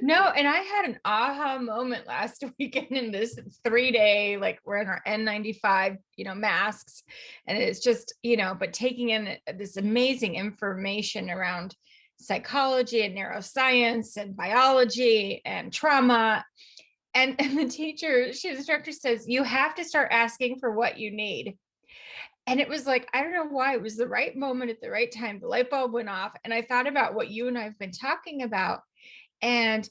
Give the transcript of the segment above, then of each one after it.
No, and I had an aha moment last weekend in this 3 day, like we're in our N95, masks. And it's just, but taking in this amazing information around psychology and neuroscience and biology and trauma. And the instructor says, you have to start asking for what you need. And it was like, I don't know why, it was the right moment at the right time. The light bulb went off. And I thought about what you and I have been talking about. And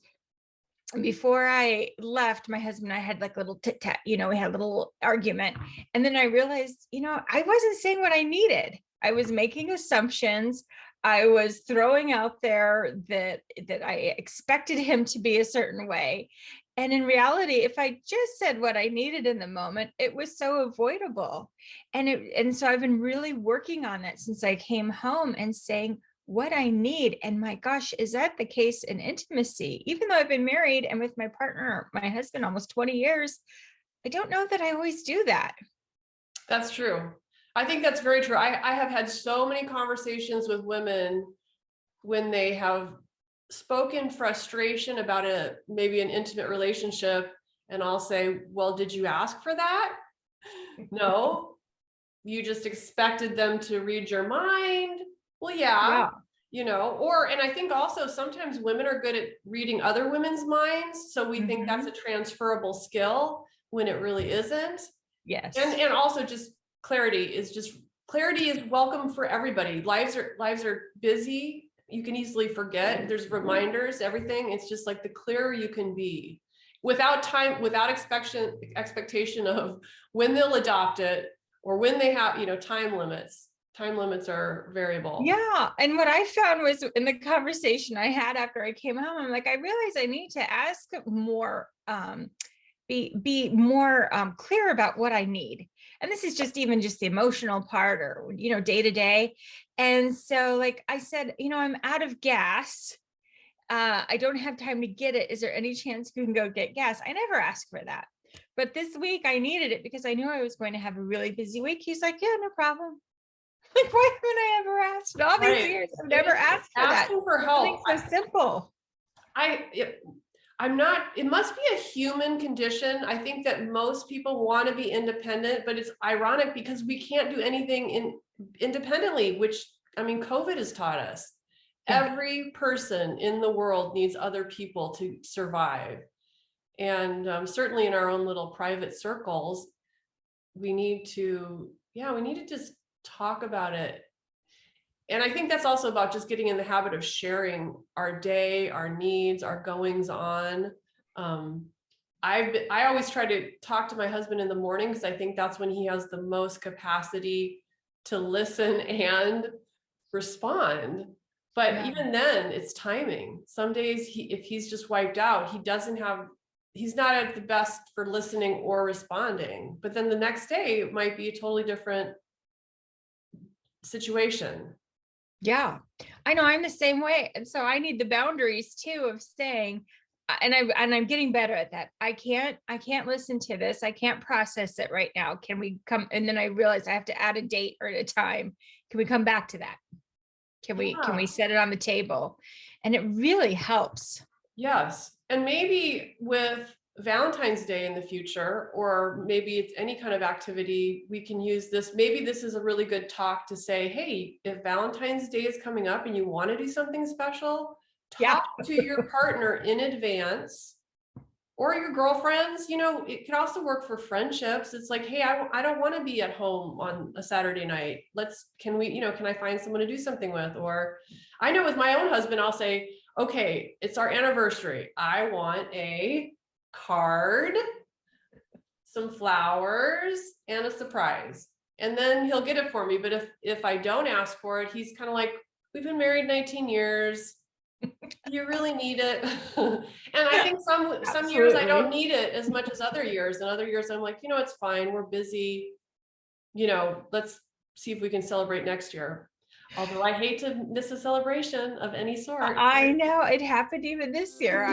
before I left, my husband and I had like a little tit tat, we had a little argument. And then I realized, I wasn't saying what I needed. I was making assumptions. I was throwing out there that I expected him to be a certain way. And in reality, if I just said what I needed in the moment, it was so avoidable. And so I've been really working on that since I came home and saying, what I need. And my gosh, is that the case in intimacy? Even though I've been married and with my partner, my husband, almost 20 years, I don't know that I always do that. That's true. I think that's very true. I have had so many conversations with women when they have spoken frustration about maybe an intimate relationship. And I'll say, well, did you ask for that? No, you just expected them to read your mind. Well, yeah. And I think also sometimes women are good at reading other women's minds. So we think that's a transferable skill when it really isn't. Yes. And also just clarity is welcome for everybody. Lives are busy. You can easily forget. There's reminders, everything. It's just like the clearer you can be without expectation of when they'll adopt it or when they have, time limits. Time limits are variable. Yeah. And what I found was in the conversation I had after I came home, I'm like, I realized I need to ask more, be more clear about what I need. And this is just the emotional part or, day to day. And so like I said, I'm out of gas. I don't have time to get it. Is there any chance you can go get gas? I never asked for that. But this week I needed it because I knew I was going to have a really busy week. He's like, yeah, no problem. Like, why haven't I ever asked? In all these years, I've never asked for that. Asking for help. It's so simple. I'm not, it must be a human condition. I think that most people want to be independent, but it's ironic because we can't do anything independently, which, COVID has taught us. Yeah. Every person in the world needs other people to survive. And certainly in our own little private circles, we need to just talk about it. And I think that's also about just getting in the habit of sharing our day, our needs, our goings on. I always try to talk to my husband in the morning because I think that's when he has the most capacity to listen and respond. But even then, it's timing. Some days, if he's just wiped out, he's not at the best for listening or responding. But then the next day, it might be a totally different situation. Yeah, I know, I'm the same way. And so I need the boundaries too of saying, and I'm getting better at that. I can't listen to this. I can't process it right now. Can we come? And then I realize I have to add a date or a time. Can we come back to that? Can we set it on the table? And it really helps. Yes. And maybe with Valentine's Day in the future, or maybe it's any kind of activity, we can use this. Maybe this is a really good talk to say, hey, if Valentine's Day is coming up and you want to do something special, talk to your partner in advance or your girlfriends. It can also work for friendships. It's like, hey, I don't want to be at home on a Saturday night. Can I find someone to do something with? Or I know with my own husband, I'll say, okay, it's our anniversary. I want a card, some flowers, and a surprise. And then he'll get it for me. But if I don't ask for it, he's kind of like, we've been married 19 years. You really need it. And I think some years I don't need it as much as other years. And other years I'm like, it's fine. We're busy. Let's see if we can celebrate next year. Although I hate to miss a celebration of any sort. I know, it happened even this year.